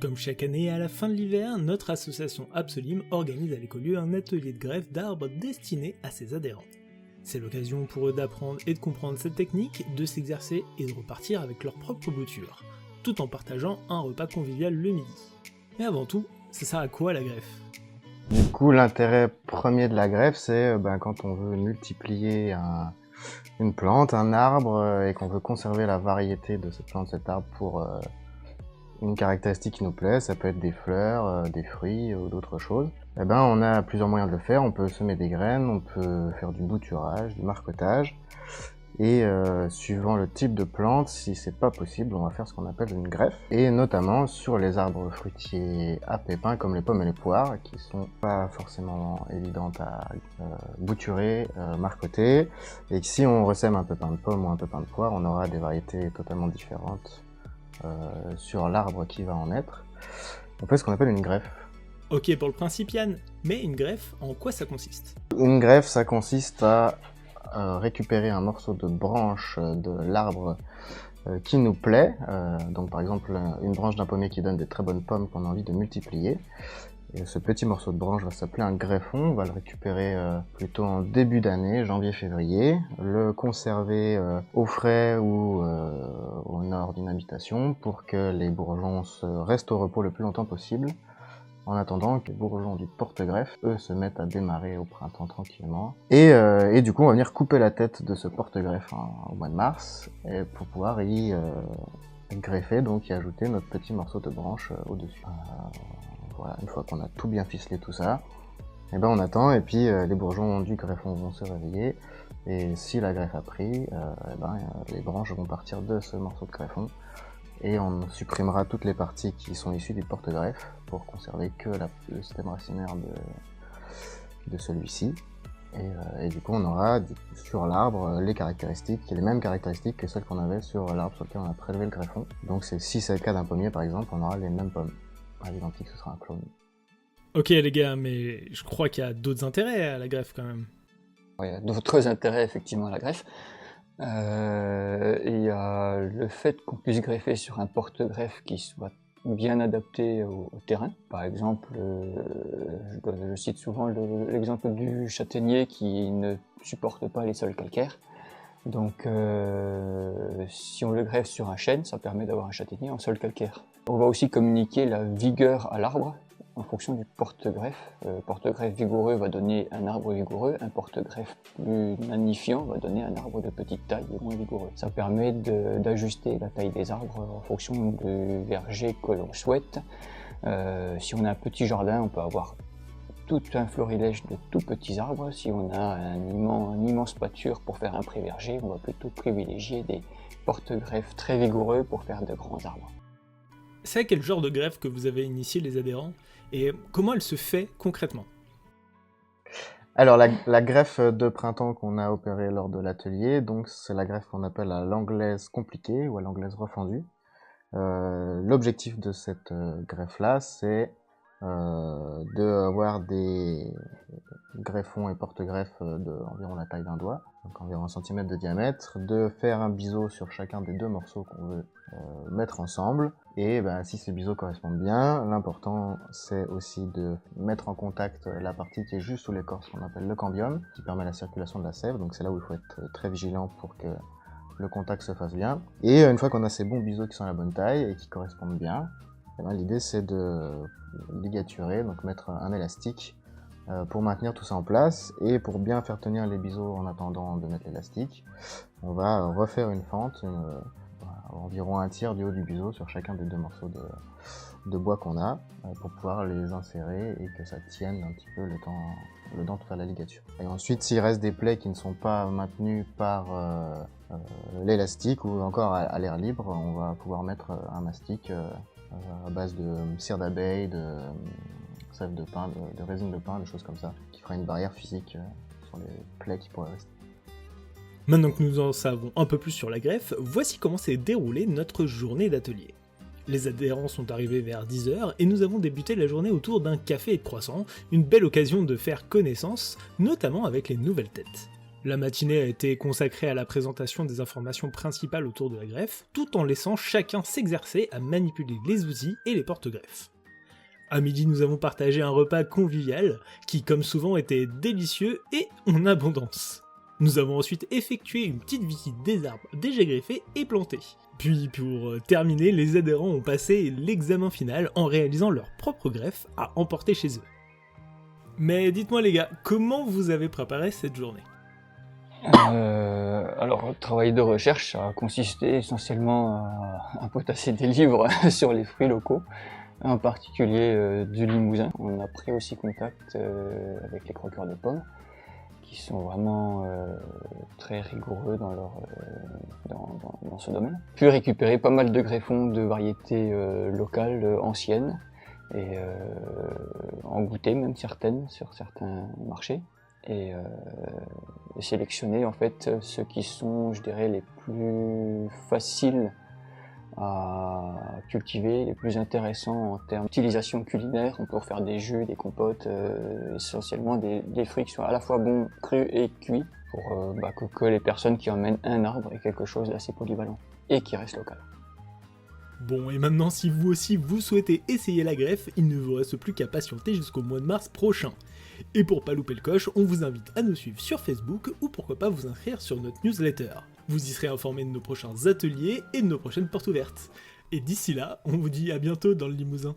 Comme chaque année, à la fin de l'hiver, notre association Absolim organise à l'écolieu un atelier de greffe d'arbres destiné à ses adhérents. C'est l'occasion pour eux d'apprendre et de comprendre cette technique, de s'exercer et de repartir avec leur propre bouture, tout en partageant un repas convivial le midi. Mais avant tout, ça sert à quoi la greffe ? Du coup, l'intérêt premier de la greffe, c'est quand on veut multiplier une plante, un arbre, et qu'on veut conserver la variété de cette plante, cet arbre pour une caractéristique qui nous plaît. Ça peut être des fleurs, des fruits ou d'autres choses. On a plusieurs moyens de le faire. On peut semer des graines, on peut faire du bouturage, du marcottage. Et suivant le type de plante, si c'est pas possible, on va faire ce qu'on appelle une greffe. Et notamment sur les arbres fruitiers à pépins comme les pommes et les poires, qui sont pas forcément évidentes à bouturer, marcoter. Et si on ressème un pépin de pomme ou un pépin de poire, on aura des variétés totalement différentes sur l'arbre qui va en naître. On fait ce qu'on appelle une greffe. Ok pour le principe Yann, mais une greffe, en quoi ça consiste ? Une greffe, ça consiste à récupérer un morceau de branche de l'arbre qui nous plaît, donc par exemple une branche d'un pommier qui donne des très bonnes pommes qu'on a envie de multiplier. Et ce petit morceau de branche va s'appeler un greffon, on va le récupérer plutôt en début d'année, janvier-février, le conserver au frais ou au nord d'une habitation pour que les bourgeons restent au repos le plus longtemps possible. En attendant que les bourgeons du porte-greffe, eux, se mettent à démarrer au printemps tranquillement. Et du coup, on va venir couper la tête de ce porte-greffe au mois de mars, et pour pouvoir y greffer, donc y ajouter notre petit morceau de branche au-dessus. Voilà, une fois qu'on a tout bien ficelé tout ça, on attend, et puis les bourgeons du greffon vont se réveiller, et si la greffe a pris, les branches vont partir de ce morceau de greffon, et on supprimera toutes les parties qui sont issues du porte-greffe pour conserver que le système racinaire de celui-ci. Et du coup, on aura sur l'arbre les mêmes caractéristiques que celles qu'on avait sur l'arbre sur lequel on a prélevé le greffon. Donc si c'est le cas d'un pommier par exemple, on aura les mêmes pommes. À l'identique, ce sera un clone. Ok les gars, mais je crois qu'il y a d'autres intérêts à la greffe quand même. Il y a d'autres intérêts effectivement à la greffe. Il y a le fait qu'on puisse greffer sur un porte-greffe qui soit bien adapté au terrain. Par exemple, je cite souvent l'exemple du châtaignier qui ne supporte pas les sols calcaires. Donc si on le greffe sur un chêne, ça permet d'avoir un châtaignier en sol calcaire. On va aussi communiquer la vigueur à l'arbre en fonction du porte-greffe. Porte-greffe vigoureux va donner un arbre vigoureux, un porte-greffe plus magnifiant va donner un arbre de petite taille et moins vigoureux. Ça permet d'ajuster la taille des arbres en fonction du verger que l'on souhaite. Si on a un petit jardin, on peut avoir tout un florilège de tout petits arbres. Si on a un immense pâture pour faire un pré-verger, on va plutôt privilégier des porte-greffes très vigoureux pour faire de grands arbres. C'est à quel genre de greffe que vous avez initié les adhérents et comment elle se fait concrètement ? Alors la greffe de printemps qu'on a opérée lors de l'atelier, donc c'est la greffe qu'on appelle à l'anglaise compliquée ou à l'anglaise refendue. L'objectif de cette greffe-là, c'est d'avoir des greffons et porte-greffes d'environ la taille d'un doigt, donc environ 1 cm de diamètre, de faire un biseau sur chacun des deux morceaux qu'on veut mettre ensemble, et si ces biseaux correspondent bien, l'important c'est aussi de mettre en contact la partie qui est juste sous l'écorce qu'on appelle le cambium, qui permet la circulation de la sève, donc c'est là où il faut être très vigilant pour que le contact se fasse bien. Et une fois qu'on a ces bons biseaux qui sont à la bonne taille et qui correspondent bien, l'idée c'est de ligaturer, donc mettre un élastique pour maintenir tout ça en place, et pour bien faire tenir les biseaux en attendant de mettre l'élastique, on va refaire une fente, environ 1/3 du haut du biseau sur chacun des deux morceaux de bois qu'on a, pour pouvoir les insérer et que ça tienne un petit peu le temps de faire la ligature. Et ensuite, s'il reste des plaies qui ne sont pas maintenues par l'élastique ou encore à l'air libre, on va pouvoir mettre un mastic à base de cire d'abeille, de sève de pin, de résine de pin, des choses comme ça, qui fera une barrière physique sur les plaies qui pourraient rester. Maintenant que nous en savons un peu plus sur la greffe, voici comment s'est déroulée notre journée d'atelier. Les adhérents sont arrivés vers 10h et nous avons débuté la journée autour d'un café et de croissants, une belle occasion de faire connaissance, notamment avec les nouvelles têtes. La matinée a été consacrée à la présentation des informations principales autour de la greffe, tout en laissant chacun s'exercer à manipuler les outils et les porte-greffes. À midi, nous avons partagé un repas convivial qui, comme souvent, était délicieux et en abondance. Nous avons ensuite effectué une petite visite des arbres déjà greffés et plantés. Puis, pour terminer, les adhérents ont passé l'examen final en réalisant leur propre greffe à emporter chez eux. Mais dites-moi les gars, comment vous avez préparé cette journée ? Alors, le travail de recherche a consisté essentiellement à potasser des livres sur les fruits locaux, en particulier du Limousin. On a pris aussi contact avec les croqueurs de pommes, qui sont vraiment très rigoureux dans ce domaine. Puis récupérer pas mal de greffons de variétés locales anciennes, et en goûter même certaines sur certains marchés. Et sélectionner en fait ceux qui sont, je dirais, les plus faciles à cultiver, les plus intéressants en termes d'utilisation culinaire. On peut faire des jus, des compotes, essentiellement des fruits qui sont à la fois bons crus et cuits, pour que les personnes qui emmènent un arbre aient quelque chose d'assez polyvalent et qui reste local. Bon, et maintenant, si vous aussi vous souhaitez essayer la greffe, il ne vous reste plus qu'à patienter jusqu'au mois de mars prochain. Et pour pas louper le coche, on vous invite à nous suivre sur Facebook ou pourquoi pas vous inscrire sur notre newsletter. Vous y serez informés de nos prochains ateliers et de nos prochaines portes ouvertes. Et d'ici là, on vous dit à bientôt dans le Limousin.